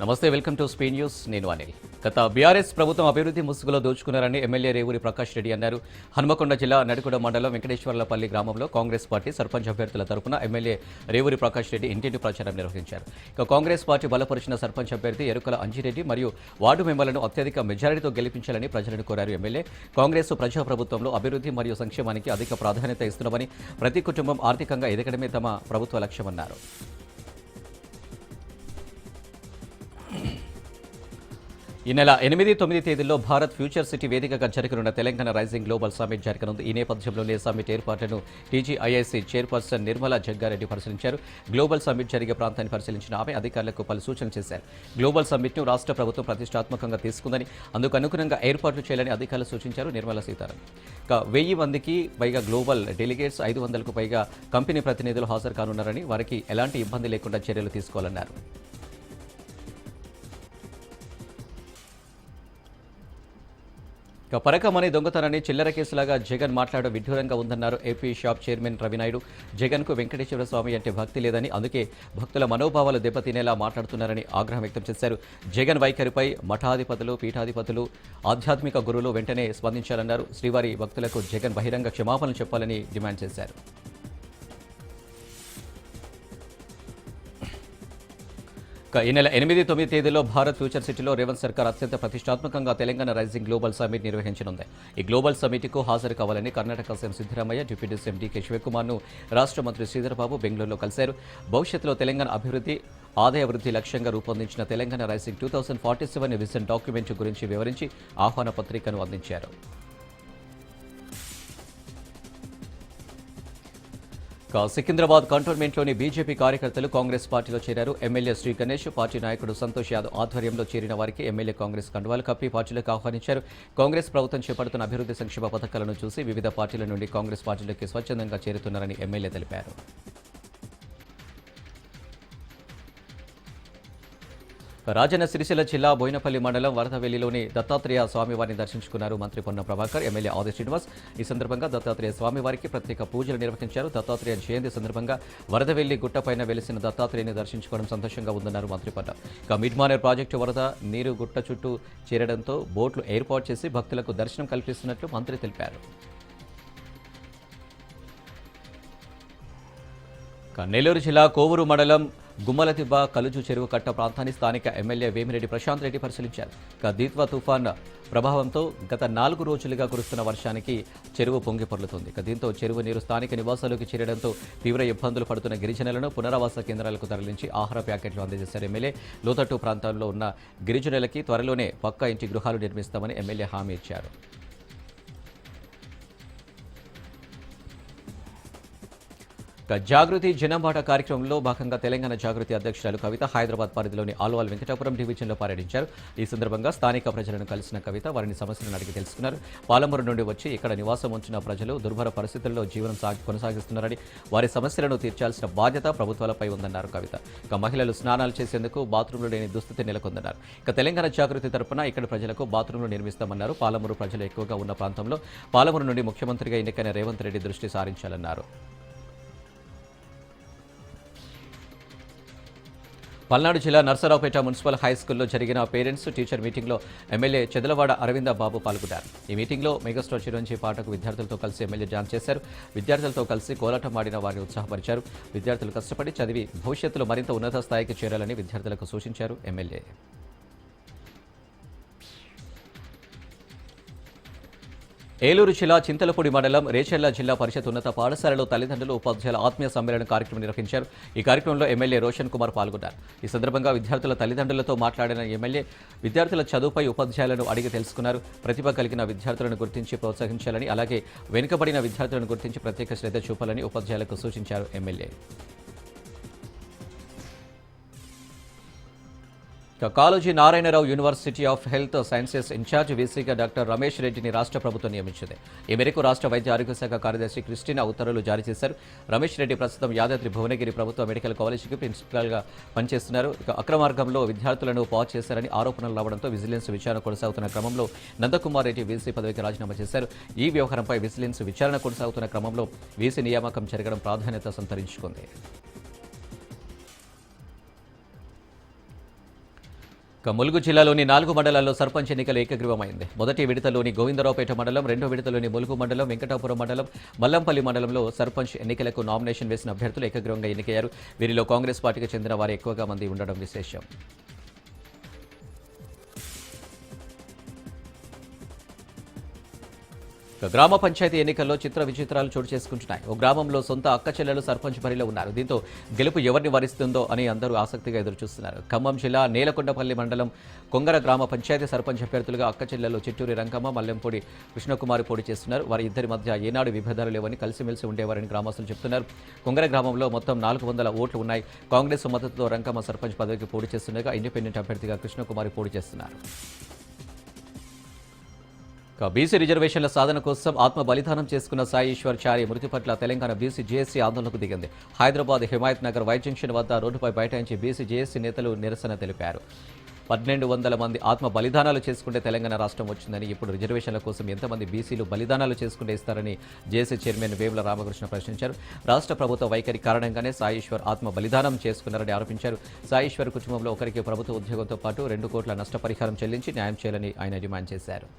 నమస్తే, welcome to స్పీ news. నేను అనిల్. గత బీఆర్ఎస్ ప్రభుత్వం అభివృద్ధి ముసుగులో దోచుకున్నారని ఎమ్మెల్యే రేవూరి ప్రకాష్ రెడ్డి అన్నారు. హన్మకొండ జిల్లా నడికుడ మండలం వెంకటేశ్వర్లపల్లి గ్రామంలో కాంగ్రెస్ పార్టీ సర్పంచ్ అభ్యర్థుల తరపున ఎమ్మెల్యే రేవూరి ప్రకాష్ రెడ్డి ఇంటింటి ప్రచారం నిర్వహించారు. కాంగ్రెస్ పార్టీ బలపరిచిన సర్పంచ్ అభ్యర్థి ఎరుకల అంజిరెడ్డి మరియు వార్డు మెంబర్లను అత్యధిక మెజారిటీతో గెలిపించాలని ప్రజలను కోరారు. ఎమ్మెల్యే కాంగ్రెస్ ప్రజాప్రభుత్వంలో అభివృద్ధి మరియు సంక్షేమానికి అధిక ప్రాధాన్యత ఇస్తున్నామని, ప్రతి కుటుంబం ఆర్థికంగా ఎదగడమే తమ ప్రభుత్వ లక్ష్యమన్నారు. ఈ నెల 8-9 తేదీల్లో భారత్ ఫ్యూచర్ సిటీ వేదికగా జరగనున్న తెలంగాణ రైజింగ్ గ్లోబల్ సమ్మిట్ జరగనుంది. ఈ నేపథ్యంలోనే సమ్మిట్ ఏర్పాట్లను టీజీఐఐసీ చైర్పర్సన్ నిర్మలా జగ్గారెడ్డి పరిశీలించారు. గ్లోబల్ సమ్మిట్ జరిగే ప్రాంతాన్ని పరిశీలించిన ఆమె అధికారులకు పలు సూచనలు చేశారు. గ్లోబల్ సమ్మిట్ను రాష్ట్ర ప్రభుత్వం ప్రతిష్టాత్మకంగా తీసుకుందని, అందుకు అనుగుణంగా ఏర్పాట్లు చేయాలని అధికారులు సూచించారు. నిర్మలా సీతారామన్ 1000 మందికి పైగా గ్లోబల్ డెలిగేట్స్, 500కు పైగా కంపెనీ ప్రతినిధులు హాజరు కానున్నారని, వారికి ఎలాంటి ఇబ్బంది లేకుండా చర్యలు తీసుకోవాలన్నారు. పరకమని దొంగతనాన్ని చిల్లర కేసులాగా జగన్ మాట్లాడడం విడ్డూరంగా ఉందన్నారు ఏపీ షాప్ చైర్మన్ రవినాయుడు. జగన్కు వెంకటేశ్వర స్వామి అంటే భక్తి లేదని, అందుకే భక్తుల మనోభావాలు దెబ్బతినేలా మాట్లాడుతున్నారని ఆగ్రహం వ్యక్తం చేశారు. జగన్ వైఖరిపై మఠాధిపతులు, పీఠాధిపతులు, ఆధ్యాత్మిక గురువులు వెంటనే స్పందించాలన్నారు. శ్రీవారి భక్తులకు జగన్ బహిరంగ క్షమాపణలు చెప్పాలని డిమాండ్ చేశారు. ఈ నెల 8-9 తేదీలో భారత్ ఫ్యూచర్ సిటీలో రేవంత్ సర్కార్ అత్యంత ప్రతిష్టాత్మకంగా తెలంగాణ రైజింగ్ గ్లోబల్ సమ్మిట్ నిర్వహించనుంది. ఈ గ్లోబల్ సమ్మిట్కు హాజరు కావాలని Karnataka CM Siddaramaiah, deputy CM DK శివకుమార్ను రాష్ట్ర మంత్రి శ్రీధర్బాబు బెంగళూరులో కలిశారు. భవిష్యత్తులో తెలంగాణ అభివృద్ధి, ఆదాయ వృద్ధి లక్ష్యంగా రూపొందించిన తెలంగాణ రైజింగ్ 2047 విజన్ డాక్యుమెంట్ గురించి వివరించి ఆహ్వాన పత్రికను అందించారు. సికింద్రాబాద్ కంటోన్మెంట్లోని బీజేపీ కార్యకర్తలు కాంగ్రెస్ పార్టీలో చేరారు. ఎమ్మెల్యే శ్రీ గణేష్, పార్టీ నాయకుడు సంతోష్ యాదవ్ ఆధ్వర్యంలో చేరిన వారికి ఎమ్మెల్యే కాంగ్రెస్ కండువాలు కప్పి పార్టీలకు ఆహ్వానించారు. కాంగ్రెస్ ప్రభుత్వం చేపడుతున్న అభివృద్ధి సంక్షేమ పథకాలను చూసి వివిధ పార్టీల నుండి కాంగ్రెస్ పార్టీలోకి స్వచ్ఛందంగా చేరుతున్నారని ఎమ్మెల్యే తెలిపారు. రాజన్న సిరిసిల్ల జిల్లా బోయినపల్లి మండలం వరదవెల్లిలోని దత్తాత్రేయ స్వామివారిని దర్శించుకున్నారు మంత్రి పొన్నం ప్రభాకర్, ఎమ్మెల్యే ఆది శ్రీనివాస్. ఈ సందర్భంగా దత్తాత్రేయ స్వామివారికి ప్రత్యేక పూజలు నిర్వహించారు. దత్తాత్రేయ జయంతి సందర్భంగా వరదవెల్లి గుట్టపైన వెలిసిన దత్తాత్రేయని దర్శించుకోవడం సంతోషంగా ఉందన్నారు మంత్రి పొన్నం. మిడ్మానేర్ ప్రాజెక్టు వరద నీరు గుట్ట చుట్టూ చేరడంతో బోట్లు ఏర్పాటు చేసి భక్తులకు దర్శనం కల్పిస్తున్నట్లు మంత్రి తెలిపారు. నెల్లూరు జిల్లా కోవూరు మండలం గుమ్మలతిబ్బ కలుజు చెరువు కట్ట ప్రాంతాన్ని స్థానిక ఎమ్మెల్యే వేమిరెడ్డి ప్రశాంత్ రెడ్డి పరిశీలించారు. దీత్వా తుఫాన్ ప్రభావంతో గత 4 రోజులుగా కురుస్తున్న వర్షానికి చెరువు పొంగి పొర్లుతుంది. దీంతో చెరువు నీరు స్థానిక నివాసాలకు చేరడంతో తీవ్ర ఇబ్బందులు పడుతున్న గిరిజనులను పునరావాస కేంద్రాలకు తరలించి ఆహార ప్యాకెట్లు అందజేశారు ఎమ్మెల్యే. లోతట్టు ప్రాంతాల్లో ఉన్న గిరిజనులకి త్వరలోనే పక్కా ఇంటి గృహాలు నిర్మిస్తామని ఎమ్మెల్యే హామీ ఇచ్చారు. జాగృతి జనంబాట కార్యక్రమంలో భాగంగా తెలంగాణ జాగృతి అధ్యక్షురాలు కవిత హైదరాబాద్ పరిధిలోని ఆల్వాల్ వెంకటాపురం డివిజన్లో పర్యటించారు. ఈ సందర్భంగా స్థానిక ప్రజలను కలిసిన కవిత వారిని సమస్యలను అడిగి తెలుసుకున్నారు. పాలమూరు నుండి వచ్చి ఇక్కడ నివాసం ఉంచిన ప్రజలు దుర్భర పరిస్థితుల్లో జీవనం కొనసాగిస్తున్నారని, వారి సమస్యలను తీర్చాల్సిన బాధ్యత ప్రభుత్వాలపై ఉందన్నారు కవిత. మహిళలు స్నానాలు చేసేందుకు బాత్రూంలు లేని దుస్థితి నెలకొందన్నారు. తెలంగాణ జాగృతి తరపున ఇక్కడ ప్రజలకు బాత్రూంలు నిర్మిస్తామన్నారు. పాలమూరు ప్రజలు ఎక్కువగా ఉన్న ప్రాంతంలో పాలమూరు నుండి ముఖ్యమంత్రిగా ఎన్నికైన రేవంత్ రెడ్డి దృష్టి సారించాలన్నారు. పల్నాడు జిల్లా నర్సరావుపేట మున్సిపల్ హైస్కూల్లో జరిగిన పేరెంట్స్ టీచర్ మీటింగ్లో ఎమ్మెల్యే చెదలవాడ అరవింద బాబు పాల్గొన్నారు. ఈ మీటింగ్లో మెగాస్టార్ చిరంజీవి పాటకు విద్యార్థులతో కలిసి ఎమ్మెల్యే డాన్స్ చేశారు. విద్యార్థులతో కలిసి కోలాటం ఆడిన వారిని ఉత్సాహపరిచారు. విద్యార్థులు కష్టపడి చదివి భవిష్యత్తులో మరింత ఉన్నత స్థాయికి చేరాలని విద్యార్థులకు సూచించారు ఎమ్మెల్యే. ఏలూరు జిల్లా చింతలపూడి మండలం రేచెర్ల జిల్లా పరిషత్ ఉన్నత పాఠశాలలో తల్లిదండ్రులు, ఉపాధ్యాయుల ఆత్మీయ సమ్మేళన కార్యక్రమం నిర్వహించారు. ఈ కార్యక్రమంలో ఎమ్మెల్యే రోషన్ కుమార్ పాల్గొన్నారు. ఈ సందర్భంగా విద్యార్థుల తల్లిదండ్రులతో మాట్లాడిన ఎమ్మెల్యే విద్యార్థుల చదువుపై ఉపాధ్యాయులను అడిగి తెలుసుకున్నారు. ప్రతిభ కలిగిన విద్యార్థులను గుర్తించి ప్రోత్సహించాలని, అలాగే వెనుకబడిన విద్యార్థులను గుర్తించి ప్రత్యేక శ్రద్ధ చూపాలని ఉపాధ్యాయులకు సూచించారు ఎమ్మెల్యే. Kaloji Narayanarao university of health sciences incharge వీసీగా డాక్టర్ రమేష్ రెడ్డిని రాష్ట్ర ప్రభుత్వం నియమించింది. ఈ మేరకు రాష్ట్ర వైద్య ఆరోగ్య శాఖ కార్యదర్శి క్రిస్టినా ఉత్తర్వులు జారీ చేశారు. రమేష్ రెడ్డి ప్రస్తుతం యాదాద్రి భువనగిరి ప్రభుత్వ మెడికల్ కాలేజీకి ప్రిన్సిపల్గా పనిచేస్తున్నారు. అక్రమార్గంలో విద్యార్థులను పాస్ చేశారని ఆరోపణలు రావడంతో విజిలెన్స్ విచారణ కొనసాగుతున్న క్రమంలో నందకుమార్ రెడ్డి వీసీ పదవికి రాజీనామా చేశారు. ఈ వ్యవహారంపై విజిలెన్స్ విచారణ కొనసాగుతున్న క్రమంలో వీసీ నియామకం జరగడం ప్రాధాన్యత సంతరించుకుంది. ములుగు జిల్లాలోని 4 మండలాల్లో సర్పంచ్ ఎన్నికలు ఏకగ్రీవమైంది. మొదటి విడతలోని గోవిందరావుపేట మండలం, రెండో విడతలోని ములుగు మండలం, వెంకటాపురం మండలం, మల్లంపల్లి మండలంలో సర్పంచ్ ఎన్నికలకు నామినేషన్ వేసిన అభ్యర్థులు ఏకగ్రీవంగా ఎన్నికయ్యారు. వీరిలో కాంగ్రెస్ పార్టీకి చెందిన వారు ఎక్కువగా మంది ఉండడం విశేషం. గ్రామ పంచాయతీ ఎన్నికల్లో చిత్ర విచిత్రాలు చోటు చేసుకుంటున్నాయి. ఓ గ్రామంలో సొంత అక్క చెల్లెలు సర్పంచ్ బరిలో ఉన్నారు. దీంతో గెలుపు ఎవరిని వరిస్తుందో అని అందరూ ఆసక్తిగా ఎదురుచూస్తున్నారు. ఖమ్మం జిల్లా నేలకొండపల్లి మండలం కొంగర గ్రామ పంచాయతీ సర్పంచ్ అభ్యర్థులుగా అక్క చెల్లెలు చిట్టూరి రంగమ్మ, మల్లెంపూడి కృష్ణకుమారి పోటీ చేస్తున్నారు. వారి ఇద్దరి మధ్య ఏనాడు విభేదాలు లేవని కలిసిమెలిసి ఉండేవారని గ్రామస్తులు చెబుతున్నారు. కొంగర గ్రామంలో మొత్తం 400 ఓట్లు ఉన్నాయి. కాంగ్రెస్ మద్దతుతో రంగమ్మ సర్పంచ్ పదవికి పోటీ చేస్తుండగా ఇండిపెండెంట్ అభ్యర్థిగా కృష్ణకుమారి పోటీ చేస్తున్నారు. బీసీ రిజర్వేషన్ల సాధన కోసం ఆత్మ బలిదానం చేసుకున్న సాయి ఈశ్వర్ చారి మృతి పట్ల తెలంగాణ బీసీ జేఏసీ ఆందోళనకు దిగింది. హైదరాబాద్ హిమాయత్ నగర్ వై జంక్షన్ వద్ద రోడ్డుపై బైఠాయించి బీసీ జేఏసీ నేతలు నిరసన తెలిపారు. 1200 మంది ఆత్మ బలిదానాలు చేసుకుంటే తెలంగాణ రాష్ట్రం వచ్చిందని, ఇప్పుడు రిజర్వేషన్ల కోసం ఎంతమంది బీసీలు బలిదానాలు చేసుకుంటే ఇస్తారని జేఏసీ చైర్మన్ వేముల రామకృష్ణ ప్రశ్నించారు. రాష్ట్ర ప్రభుత్వ వైఖరి కారణంగానే సాయి ఈశ్వర్ ఆత్మ బలిదానం చేసుకున్నారని ఆరోపించారు. సాయి ఈశ్వర్ కుటుంబంలో ఒకరికి ప్రభుత్వ ఉద్యోగంతో పాటు 2 కోట్ల నష్టపరిహారం చెల్లించి న్యాయం చేయాలని ఆయన డిమాండ్ చేశారు.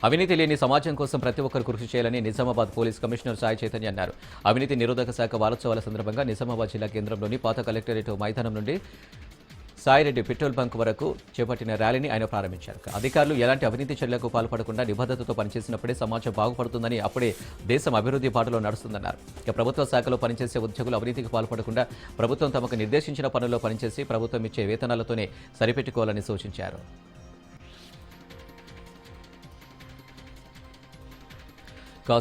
అవినీతి లేని సమాజం కోసం ప్రతి ఒక్కరు కృషి చేయాలని నిజామాబాద్ పోలీస్ కమిషనర్ సాయి చైతన్య అన్నారు. అవినీతి నిరోధక శాఖ వారోత్సవాల సందర్భంగా నిజామాబాద్ జిల్లా కేంద్రంలోని పాత కలెక్టరేట్ మైదానం నుండి సాయిరెడ్డి పెట్రోల్ బంక్ వరకు చేపట్టిన ర్యాలీని ఆయన ప్రారంభించారు. అధికారులు ఎలాంటి అవినీతి చర్యలకు పాల్పడకుండా నిబద్ధతతో పనిచేసినప్పుడే సమాజం బాగుపడుతుందని, అప్పుడే దేశం అభివృద్ధి బాటలో నడుస్తుందన్నారు. ఇక ప్రభుత్వ శాఖలో పనిచేసే ఉద్యోగులు అవినీతికి పాల్పడకుండా ప్రభుత్వం తమకు నిర్దేశించిన పనుల్లో పనిచేసి ప్రభుత్వం ఇచ్చే వేతనాలతోనే సరిపెట్టుకోవాలని సూచించారు.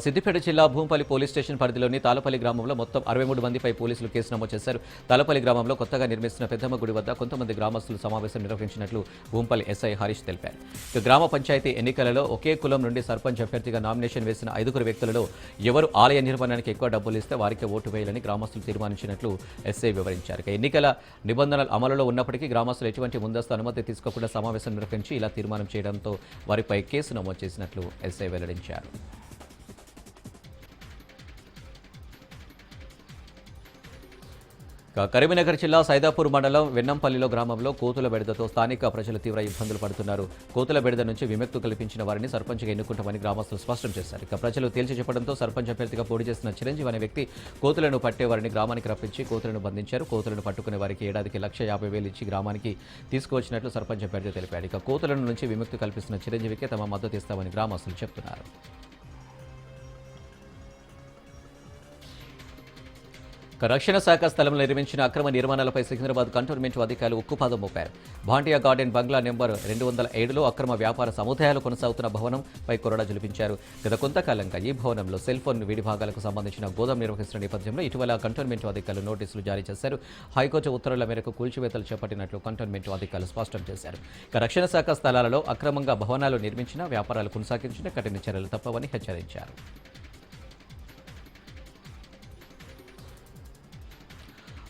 సిద్దిపేట జిల్లా భూంపల్లి పోలీస్ స్టేషన్ పరిధిలోని తాళపల్లి గ్రామంలో మొత్తం 63 మందిపై పోలీసులు కేసు నమోదు చేశారు. తాళపల్లి గ్రామంలో కొత్తగా నిర్మిస్తున్న పెద్దమ్మ గుడి వద్ద కొంతమంది గ్రామస్తులు సమావేశం నిర్వహించినట్లు భూంపల్లి ఎస్ఐ హరీష్ తెలిపారు. గ్రామ పంచాయతీ ఎన్నికలలో ఒకే కులం నుండి సర్పంచ్ అభ్యర్థిగా నామినేషన్ వేసిన 5 వ్యక్తులలో ఎవరు ఆలయ నిర్మాణానికి ఎక్కువ డబ్బులు ఇస్తే వారికి ఓటు వేయాలని గ్రామస్తులు తీర్మానించినట్లు ఎస్ఐ వివరించారు. ఎన్నికల నిబంధనలు అమలులో ఉన్నప్పటికీ గ్రామస్తులు ఎటువంటి ముందస్తు అనుమతి తీసుకోకుండా సమావేశం నిర్వహించి ఇలా తీర్మానం చేయడంతో వారిపై కేసు నమోదు చేసినట్లు ఎస్ఐ వెల్లడించారు. కరీంనగర్ జిల్లా సైదాపూర్ మండలం వెన్నంపల్లిలో గ్రామంలో కోతుల బెడదతో స్థానిక ప్రజలు తీవ్ర ఇబ్బందులు పడుతున్నారు. కోతుల బెడద నుంచి విముక్తి కల్పించిన వారిని సర్పంచ్గా ఎన్నుకుంటామని గ్రామస్తులు స్పష్టం చేశారు. ప్రజలు తేల్చి చెప్పడంతో సర్పంచ్ అభ్యర్థిగా పోటీ చేసిన చిరంజీవి అనే వ్యక్తి కోతులను పట్టేవారిని గ్రామానికి రప్పించి కోతులను బంధించారు. కోతులను పట్టుకునే వారికి ఏడాదికి 1,50,000 ఇచ్చి గ్రామానికి తీసుకువచ్చినట్లు సర్పంచ్ అభ్యర్థి తెలిపాడు. కోతుల నుంచి విముక్తి కల్పిస్తున్న చిరంజీవికే తమ మద్దతు ఇస్తామని గ్రామస్తులు చెబుతున్నారు. రక్షణ శాఖ స్థలంలో నిర్మించిన అక్రమ నిర్మాణాలపై సికింద్రాబాద్ కంటోన్మెంట్ అధికారులు ఉక్కుపాదం మోపారు. భాంటియా గార్డెన్ బంగ్లా నెంబర్ 207లో అక్రమ వ్యాపార సముదాయాలు కొనసాగుతున్న భవనంపై కొరడా జలిపించారు. గత కొంతకాలంగా ఈ భవనంలో సెల్ ఫోన్ విడిభాగాలకు సంబంధించిన గోదాం నిర్వహిస్తున్న నేపథ్యంలో ఇటీవల కంటోన్మెంట్ అధికారులు నోటీసులు జారీ చేశారు. హైకోర్టు ఉత్తర్వుల మేరకు కూల్చివేతలు చేపట్టినట్లు కంటోన్మెంట్ అధికారులు స్పష్టం చేశారు. రక్షణ శాఖ స్థలాలలో అక్రమంగా భవనాలు నిర్మించిన వ్యాపారాలు కొనసాగించిన కఠిన చర్యలు తప్పవని హెచ్చరించారు.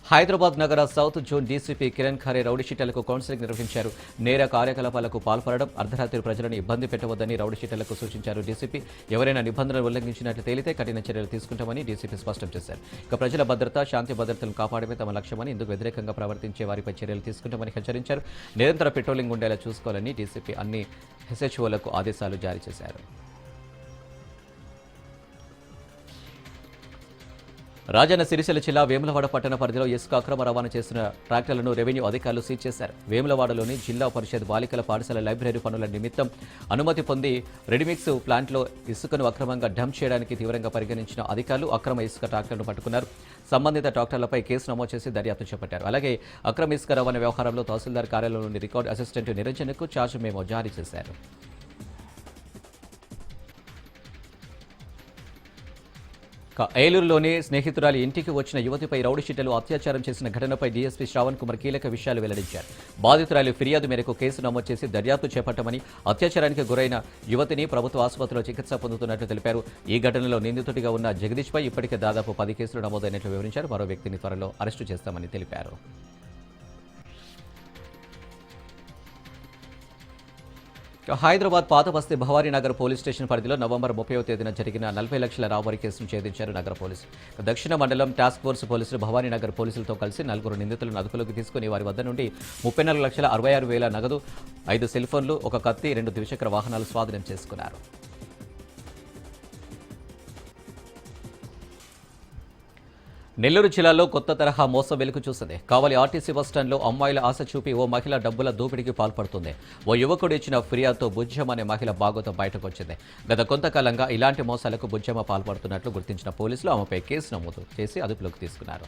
హైదరాబాద్ నగర south zone DCP Kiran Khare రౌడీషీటర్లకు కౌన్సిలింగ్ నిర్వహించారు. నేర కార్యకలాపాలకు పాల్పడడం, అర్ధరాత్రి ప్రజలను ఇబ్బంది పెట్టవద్దని రౌడీషీటర్లకు సూచించారు. డీసీపీ ఎవరైనా నిబంధనలు ఉల్లంఘించినట్లు తేలితే కఠిన చర్యలు తీసుకుంటామని డీసీపీ స్పష్టం చేశారు. ప్రజల భద్రత, శాంతి భద్రతలను కాపాడమే తమ లక్ష్యమని, ఇందుకు వ్యతిరేకంగా ప్రవర్తించే వారిపై చర్యలు తీసుకుంటామని హెచ్చరించారు. నిరంతర పెట్రోలింగ్ ఉండేలా చూసుకోవాలని డీసీపీ అన్ని ఎస్హెచ్ఓలకు ఆదేశాలు జారీ చేశారు. రాజన్న సిరిసిల్ల జిల్లా వేములవాడ పట్టణ పరిధిలో ఇసుక అక్రమ రవాణా చేస్తున్న ట్రాక్టర్లను రెవెన్యూ అధికారులు సీజ్ చేశారు. వేములవాడలోని జిల్లా పరిషత్ బాలికల పాఠశాల లైబ్రరీ పనుల నిమిత్తం అనుమతి పొంది రెడీమిక్స్ ప్లాంట్లో ఇసుకను అక్రమంగా డంప్ చేయడానికి తీవ్రంగా పరిగణించిన అధికారులు అక్రమ ఇసుక ట్రాక్టర్ను పట్టుకున్నారు. సంబంధిత ట్రాక్టర్లపై కేసు నమోదు చేసి దర్యాప్తు చేపట్టారు. అలాగే అక్రమ ఇసుక రవాణా వ్యవహారంలో తహసీల్దార్ కార్యాలయంలోని రికార్డు అసిస్టెంట్ నిరంజన్కు ఛార్జ్ మెమో జారీ చేశారు. ఏలూరులోని స్నేహితురాలి ఇంటికి వచ్చిన యువతిపై రౌడీషీటర్లు అత్యాచారం చేసిన ఘటనపై డీఎస్పీ శ్రావణ్ కుమార్ కీలక విషయాలు వెల్లడించారు. బాధితురాలి ఫిర్యాదు మేరకు కేసు నమోదు చేసి దర్యాప్తు చేపట్టమని, అత్యాచారానికి గురైన యువతిని ప్రభుత్వ ఆసుపత్రిలో చికిత్స పొందుతున్నట్లు తెలిపారు. ఈ ఘటనలో నిందితుడిగా ఉన్న జగదీష్పై ఇప్పటికే దాదాపు 10 కేసులు నమోదైనట్లు వివరించారు. మరో వ్యక్తిని త్వరలో అరెస్టు చేస్తామని తెలిపారు. హైదరాబాద్ పాత బస్తీ భవానీనగర్ పోలీస్ స్టేషన్ పరిధిలో నవంబర్ 30వ తేదీన జరిగిన 40 లక్షల రాబరీ కేసును ఛేదించారు నగర పోలీసులు. దక్షిణ మండలం టాస్క్ ఫోర్స్ పోలీసులు భవానీనగర్ పోలీసులతో కలిసి 4 నిందితులను అదుపులోకి తీసుకుని వారి వద్ద నుండి 34,66,000 నగదు, 5 సెల్ ఫోన్లు, ఒక కత్తి, 2 ద్విచక్ర వాహనాలు స్వాధీనం చేసుకున్నారు. నెల్లూరు జిల్లాలో కొత్త తరహా మోసం వెలుగు చూసింది. కావలి ఆర్టీసీ బస్టాండ్లో అమ్మాయిల ఆశ చూపి ఓ మహిళ డబ్బుల దోపిడీకి పాల్పడుతుంది. ఓ యువకుడు ఇచ్చిన ఫిర్యాదుతో బుజ్జమ్మ అనే మహిళ భాగోతం బయటకు వచ్చింది. గత కొంతకాలంగా ఇలాంటి మోసాలకు బుజ్జమ్మ పాల్పడుతున్నట్లు గుర్తించిన పోలీసులు ఆమెపై కేసు నమోదు చేసి అదుపులోకి తీసుకున్నారు.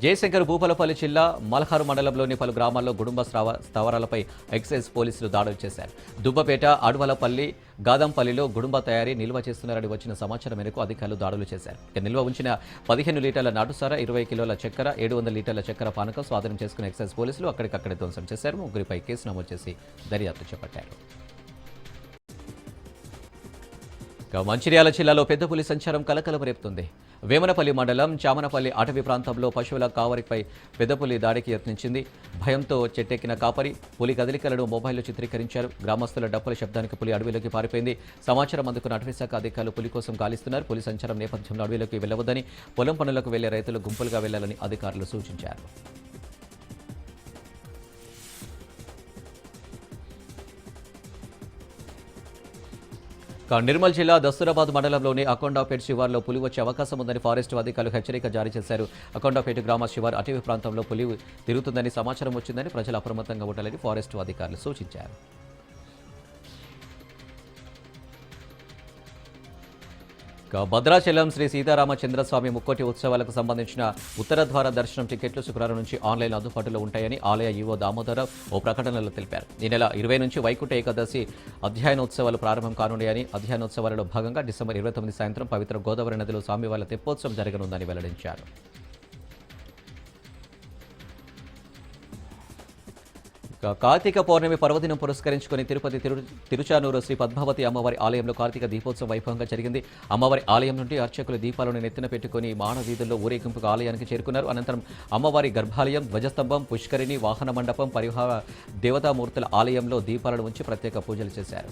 జయశంకర్ భూపాలపల్లి జిల్లా మల్హార్ మండలంలోని పలు గ్రామాల్లో కుటుంబ స్థావరాలపై ఎక్సైజ్ పోలీసులు దాడులు చేశారు. దుబ్బపేట, అడవలపల్లి, గాదంపల్లిలో గుడుంబ తయారీ నిల్వ చేస్తున్నారని వచ్చిన సమాచారం మేరకు అధికారులు దాడులు చేశారు. నిల్వ ఉంచిన 15 లీటర్ల నాటుసార, 20 కిలోల చక్కెర, 700 లీటర్ల చక్కెర పానకం స్వాధీనం చేసుకున్న ఎక్సైజ్ పోలీసులు అక్కడికక్కడే ధ్వంసం చేశారు. ముగ్గురిపై కేసు నమోదు చేసి దర్యాప్తు చేపట్టారు. మంచిర్యాల జిల్లాలో పెద్ద పులి సంచారం కలకలం రేపుతుంది. వేమనపల్లి మండలం చామనపల్లి అటవీ ప్రాంతంలో పశువుల కావరిపై పెద్ద పులి దాడికి యత్నించింది. భయంతో చెట్టెక్కిన కాపరి పులి కదలికలను మొబైల్లో చిత్రీకరించారు. గ్రామస్తుల డప్పుల శబ్దానికి పులి అడవిలోకి పారిపోయింది. సమాచారం అందుకున్న అటవీశాఖ అధికారులు పులి కోసం గాలిస్తున్నారు. పులి సంచారం నేపథ్యంలో అడవిలోకి వెళ్లవద్దని, పొలం పనులకు వెళ్లే రైతులు గుంపులుగా వెళ్లాలని అధికారులు సూచించారు. నిర్మల్ జిల్లా దస్తూరాబాద్ మండలంలోని అకొండాపేట్ శివార్లో పులి వచ్చే అవకాశం ఉందని ఫారెస్ట్ అధికారులు హెచ్చరిక జారీ చేశారు. అకొండాపేట గ్రామ శివార్ అటవీ ప్రాంతంలో పులి తిరుగుతుందని సమాచారం వచ్చిందని ప్రజలు అప్రమత్తంగా ఉండాలని ఫారెస్ట్ అధికారులు సూచించారు. భద్రాచలం శ్రీ సీతారామచంద్రస్వామి ముక్కోటి ఉత్సవాలకు సంబంధించిన ఉత్తరద్వార దర్శనం టికెట్లు శుక్రవారం నుంచి ఆన్లైన్ అందుబాటులో ఉంటాయని ఆలయ ఈవో దామోదరరావు ఓ ప్రకటనలో తెలిపారు. ఈ నెల 20 నుంచి వైకుంఠ ఏకాదశి అధ్యయనోత్సవాలు ప్రారంభం కానున్నాయని, అధ్యయనోత్సవాలలో భాగంగా డిసెంబర్ 29 సాయంత్రం పవిత్ర గోదావరి నదిలో స్వామివార్ల తెప్పోత్సవం జరగనుందని వెల్లడించారు. కార్తీక పౌర్ణమి పర్వదినం పురస్కరించుకుని తిరుపతి తిరుచానూరు శ్రీ పద్మావతి అమ్మవారి ఆలయంలో కార్తీక దీపోత్సవం వైభవంగా జరిగింది. అమ్మవారి ఆలయం నుండి అర్చకులు దీపాలను నెత్తిన పెట్టుకుని మానవీధుల్లో ఊరేగింపుగా ఆలయానికి చేరుకున్నారు. అనంతరం అమ్మవారి గర్భాలయం, ధ్వజస్తంభం, పుష్కరిణి, వాహన మండపం, పరివాహ దేవతామూర్తుల ఆలయంలో దీపాలను ఉంచి ప్రత్యేక పూజలు చేశారు.